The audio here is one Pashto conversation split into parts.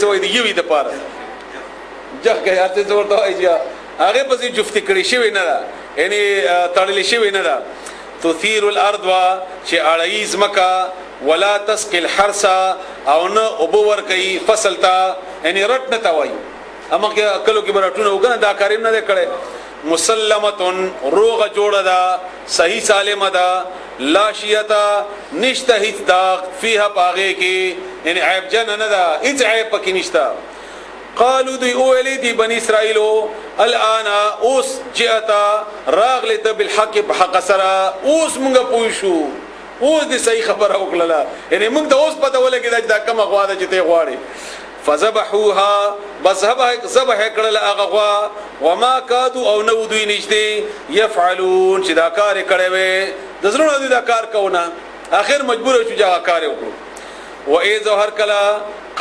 شوی دی یوی د پاره جګ کې هر څه ورته وایي هغه پسې جفت کړي شوی نه ده یعنی تړلې شوی نه ده تثير الارض چې اړایز مکا ولا تسقي الحرث او نه وبور کوي فصل تا یعنی رټ نه توي اما کې کلو کې برټونه وکنه دا کاریم نه کړي مسلمتن روغ جوړه دا صحیح سالمه دا لا شیتا نشته هیڅ دا فيها باغه کې یعنی عیب جن نه دا هیڅ عیب پکې نشته قالوا دی اولی دی بنی اسرائیلو الان اوس جئتا راغلت بالحق بحق سرا اوس مونږ پوښو اوس دی صحیح خبره وکړه یعنی موږ د اوس پته ولګی دا کوم غواړي چې ته غواړي فذبحوها ذبح کړل هغه غوا وما كادوا او نو دوی نشته يفعلون چې دا کار کړي وي د زړه دا کار کوونه اخر مجبور شو چې کار وکړو و اذ هر کلا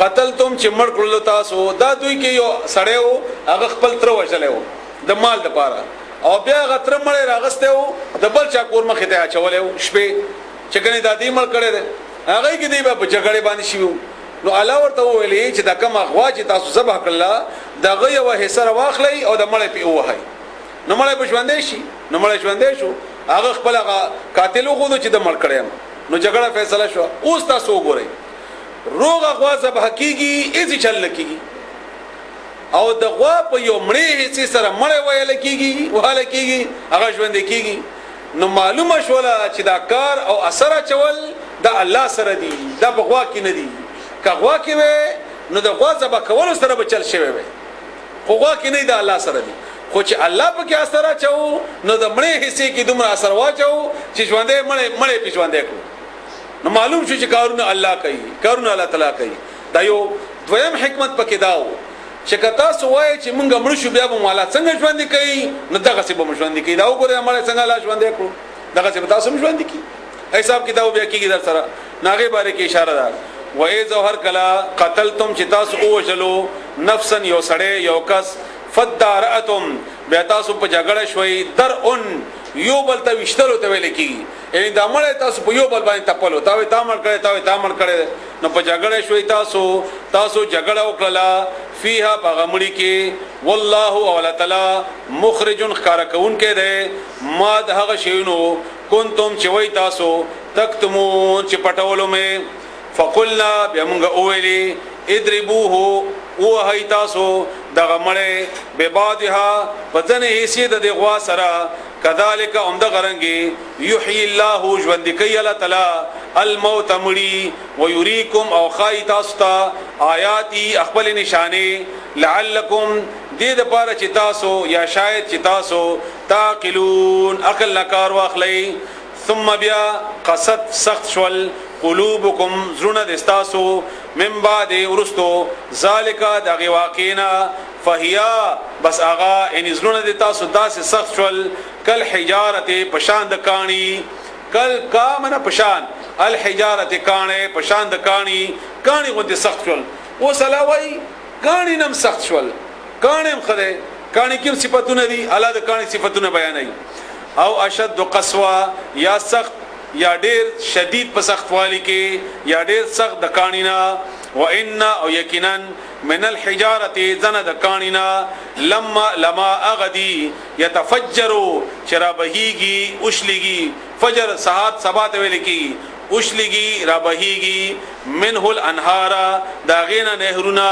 قتلتم چې مړ کړل تاسو دا دوی کې یو سړیو هغه خپل تر وشلېو د مال د پاره او بیا غتر مړ راغستېو د بل چا کور مخې ته اچولېو شپې چې کني د دې مړ کړي هغه کې دی په جګړه باندې شیو نو الله ورته ویلي چې دا کوم اغوا چې تاسو ذبح کړل دا غي او حصہ واخلي او د مړ په وهاي نو مړ په ژوندې شي نو مړ ژوندې شو هغه خپل قاتل وغوډو چې د مړ کړي نو جګړه فیصله شو اوس تاسو وګورئ روغ غوا ذبح کیږي اېځي چل کیږي او د غوا په یو مړې حصے سره مړ ویل کیږي وهاله کیږي هغه ژوندې کیږي نو معلومه شوله چې دا کار او اثر چول دا الله سره دی دا بغوا کې نه دی کغوا کې وي نو د غوا ذبح کول سره بچل شوی وي خو غوا کې نه دی الله سره دی خو چې الله په کې اثر چاو نو د مړې حصے کې دومره اثر واچو چې ژوندې مړې په ژوندې کړو نو معلوم شو چې کارونه الله کوي کارونه الله تعالی کوي دا یو دویم حکمت پکې داو چې کتا سوای چې مونږ مړ شو بیا به مالا څنګه ژوند کوي نو دغه څه به ژوند کوي دا وګوره مړ څنګه الله ژوند کړو دغه څه تاسو ژوند کوي حساب کتاب بیا کیږي در سره ناغه باره کې اشاره ده و ای ظهر کلا قتلتم چې تاسو اوجلو نفسا یو سړی یو کس فدارتم بیا تاسو په جګړه شوي درون یو بل ته وشتلو ته ویل کیږي یعنی دا مړ تاسو په یو بل باندې تپلو تا وي تا مړ کړي نو په جګړه شوي تاسو جګړه وکړه فيها بغمړي کې والله او تعالی مخرج خار کون کې ده ما دغه شینو کنتم چې وای تاسو تکتمون چې پټولو مې فقلنا بمغه اولی ادربوه وهي تاسو دغه مړې به بعدها پتن حیثیت د غوا سره کذالک عمد غرنګي یحیی الله ژوند کوي الله تعالی الموت مړي ويريكم او خای تاسو ته آیاتی خپل نشانه لعلکم دې د پاره چې تاسو یا شاید چې تاسو تعقلون عقل نکار واخلئ ثم بیا قصد سخت شول قلوبکم زرنا دستاسو من بعد ورستو ذالک دغه واقعنا فهیا بس اغا ان زرنا دتاسو داس سخت شول کل حجارت پشان د کانی کل کامن پشان الحجارت کانه پشان د کانی غو د سخت شول وسلاوی کانی نم سخت شول کانم خده کانی کوم صفاتونه دي الله د کانی صفاتونه بیانای او اشد قسوه یا سخت یا ډیر شدید په سخت والی کې یا ډیر سخت د کانینا و ان او یقینا من الحجاره زن د کانینا لما اغدی يتفجر شرابهیږي اوشليږي فجر ساعت سبات ویل کی اوشليږي رابهیږي منه الانهار داغینا نهرنا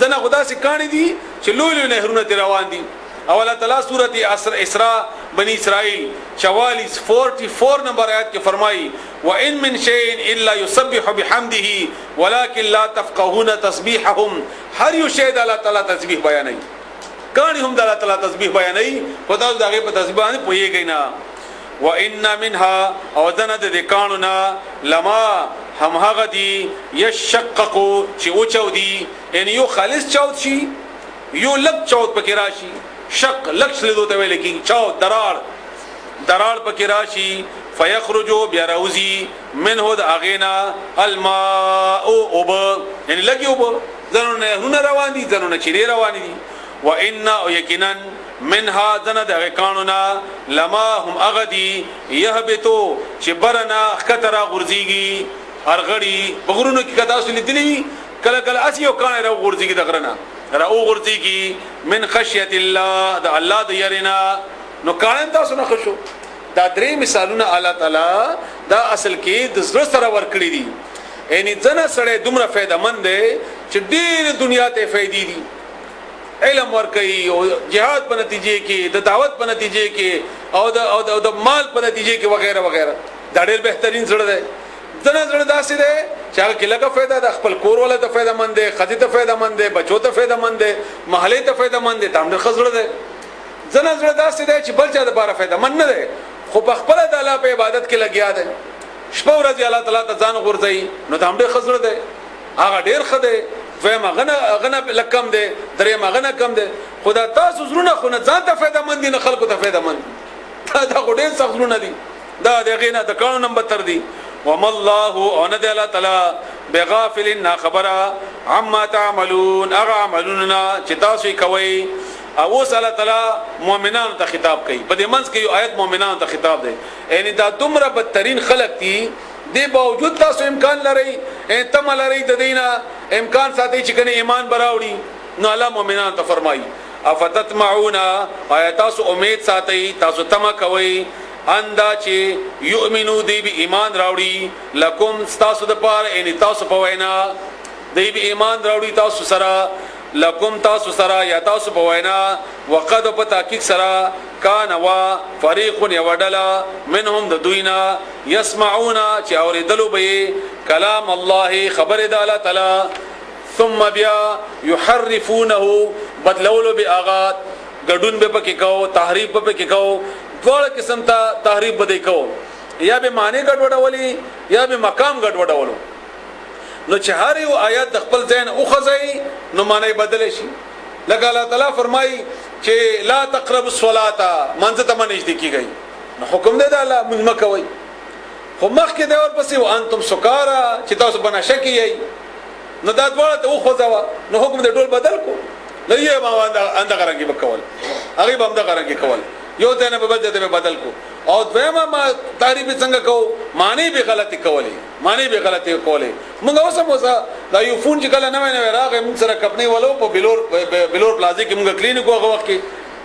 زنه خدا سي کانی دي چې لولو نهرونه روان دي اوله تعالی سورۃ اسراء بنی اسرائیل 44 نمبر آیات کې فرمایي وان من شيء الا يسبح بحمده ولكن لا تفقهون تسبيحهم هر یو شی د الله تعالی تسبیح بیانوي کانی هم د الله تعالی تسبیح بیانوي خدای دغه په تسبیح باندې پويږي نه وان منها او ذنه د قانونا لما هم هغه دي يشقق چې او چودي ان یو خالص چود شي یو لک چود پکې راشي شق لکش لیدو ته ویل کی چود درار پکې راشي فيخرجوا بيروزي منه د اغینا الماء اوب یعنی لګي اوب زنونه هونه روان دي زنونه چيري روان دي وان يقينا منها ذنه د قانونا لما هم اغدي يهبتو چې برنا خطر غرزيږي ارغړي بغرونو کې کدا اصلي دي کله کله اسیو کانه راو غورځي کی دغرنا راو غورځي کی من خشیت الله د الله د يرنا نو کانه تاسو نه خشو دا درې مثالونه الله تعالی دا اصل کې د زړه سره ورکړي دي یعنی ځنه سره دومره فائدہ مند دی چې ډېر دنیا ته فائدې دي علم ورکړي او jihad په نتیجه کې د دعوت په نتیجه کې او د مال په نتیجه کې وغیرہ وغیرہ دا ډېر بهترین زړه دی ځنه زړه داسې دی چې هغه کې لکه فائدہ د خپل کور ولا ته فائدہ مند دی خدي ته فائدہ مند دی بچو ته فائدہ مند دی محله ته فائدہ مند دی تام د خزړه دی ځنه زړه داسې دی چې بل چا د لپاره فائدہ مند نه دی خو په خپل د الله په عبادت کې لګیا دی شپه ورځ الله تعالی ته ځان غورځي نو تام د خزړه دی هغه ډېر خده فهم غنه لکم دی درې مغنه کم دی خدا تاسو زرونه خو نه ځان ته فائدہ مند نه خلکو ته فائدہ مند دا غډې څخلونه دي دا دغه نه د قانون نمبر تر دي وم الله ان د الله تعالی بغافل نا خبره عما تعملون اغه عملنا چې تاسو کوي او الله تعالی مؤمنانو ته خطاب کوي په دې منځ کې یو آیت مؤمنانو ته خطاب دی یعنی دا دومره بدترین خلق دي دی باوجود تاسو امکان لري تم لري د دینه امکان ساتي چې کنه ایمان براوړي نو الله مؤمنانو ته فرمایي افتتمعون آیات تاسو امید ساتي تاسو تما کوي اندا چې یؤمنو دی به ایمان راوړي لکم تاسو د پاره ان تاسو په وینا دی به ایمان راوړي تاسو سره لکم تاسو سره یا تاسو په وینا وقد په تحقیق سره کان وا فریق یودلا منهم د دوینا يسمعون چې اوریدلو به کلام الله خبر د الله تعالی ثم بیا يحرفونه بدلولو به اغات ګډون به پکې کو تحریف به پکې کو ټول قسم ته تحریف بده کو یا به معنی ګډوډولي یا به مقام ګډوډولو نو چې هر یو آیات د خپل ځین او خزای نو معنی بدل شي لکه الله تعالی فرمایي چې لا تقربوا الصلاه منځ ته منځ دي کیږي نو حکم دی د الله مونږ کوي خو مخکې دا ورپسې وانتم سکارا چې تاسو بنا شکی یې نو دا ډول ته او خزاوه نو حکم دې ټول بدل کو لږه ما انده غرانګي وکول هغه به انده غرانګي کول یو ته نه به بدل کو او دویمه ما تعریف څنګه کو معنی به غلطی کولی معنی به غلطی کولی موږ اوسه موزه دا یو فون چې کله نه راغی موږ سره کپنی ولو په بلور پلازا کې موږ کلینیک هغه وخت کې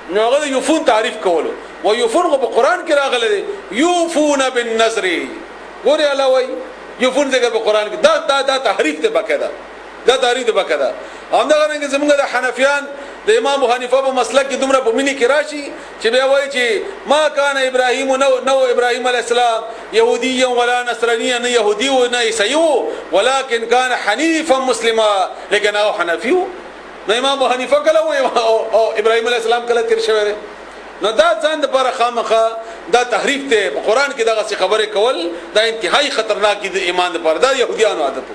نو هغه یو فون تعریف کولو و یو فون په قران کې راغلی یو فون بالنذر ګوري علاوه یو فون څنګه په قران کې دا تحریف ته بکدا دا تحریف ته بکدا همدغه رنګ زموږ د حنفیان د امام ابو حنیفه په مسلک کې دومره په منی کې راشي چې بیا وایي چې ما کان ابراهیم نو ابراهیم علیه السلام يهودي ولا نصراني نه يهودي و نه عیسوي ولكن كان حنيفا مسلما لیکن او حنفي نو امام ابو حنیفه کله او ابراهیم علیه السلام کله تیر شوی نو دا ځان د پر خامخه دا تحریف ته په قران کې دغه خبره کول دا انتهایی خطرناک دي ایمان لپاره دا يهوديانو عادت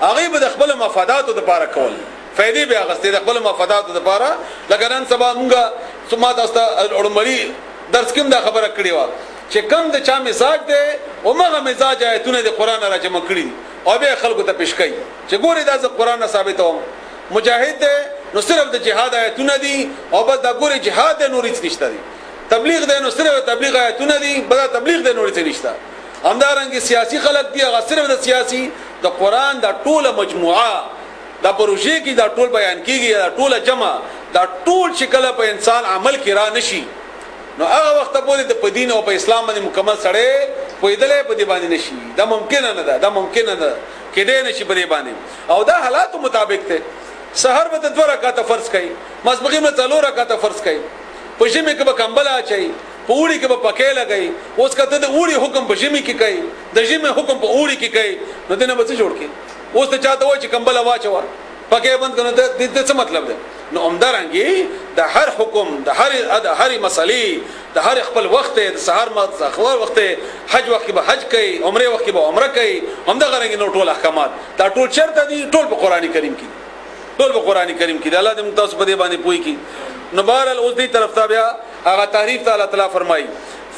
هغه به د خپل مفاداتو لپاره کول فائدې به هغه ستې د خپل مفاداتو لپاره لکه نن سبا موږ سمات استا اورمړي درس کوم دا خبره کړې و چې کم د چا مزاج دی او مغه مزاج آیتونه د قران راجمع کړي او به خلکو ته پیش کوي چې ګوري دا د قران ثابتوم مجاهد دی نو صرف د جهاد آیتونه دي او بس دا ګوري جهاد نور هیڅ نشته دي تبلیغ دی نو صرف تبلیغ آیتونه دي بل تبلیغ دی نور هیڅ نشته همدارنګه سیاسي خلک دي هغه صرف د سیاسي د قران د ټوله مجموعه دا پروژه کې دا ټول بیان کیږي دا ټوله جمع دا ټول شکل په انسان عمل کې را نشي نو هغه وخت په دې په دین او په اسلام باندې مکمل سره پویدلې په دې باندې نشي دا ممکن نه ده دا ممکن نه ده کې دې نشي په دې باندې او دا حالات مطابق ته سحر به د 2 رکعات فرض کړي مسبقي به 4 رکعات فرض کړي په شمه کې به کمبل اچي په وړي کې به پکې لګي اوس کته د وړي حکم په شمه کې کوي د شمه حکم په وړي کې کوي نو دنه به څه جوړ کړي اوس ته چاته وای چې کمبل واچو پکې بند کنه د څه مطلب ده نو عمدارنګي د هر حکم د هر مسلې د هر خپل وخت د سحر مخور وخت حج وخت کې به حج کوي عمره وخت کې به عمره کوي عمدارنګي نو ټول احکامات دا ټول چرته دي ټول په قرآني کریم کې ټول په قرآني کریم کې الله دې متاسو په دې باندې پوي کی نو بهر اوس دې طرف ته بیا هغه تعریف تعالی تعالی فرمایي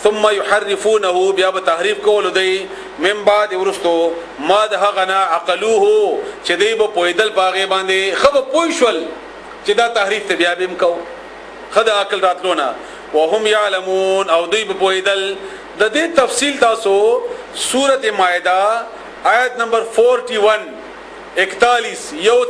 ثم يحرفونه بیا به تحریف کول دی من بعد ورستو ما ده غنا عقلوه چې دی به پویدل پاغه باندې خو پویشل چې دا تحریف ته بیا بیم کو خدا عقل راتلونه وهم يعلمون او دی به پویدل د دې تفصیل تاسو سوره مائده آیت نمبر 41 41 یو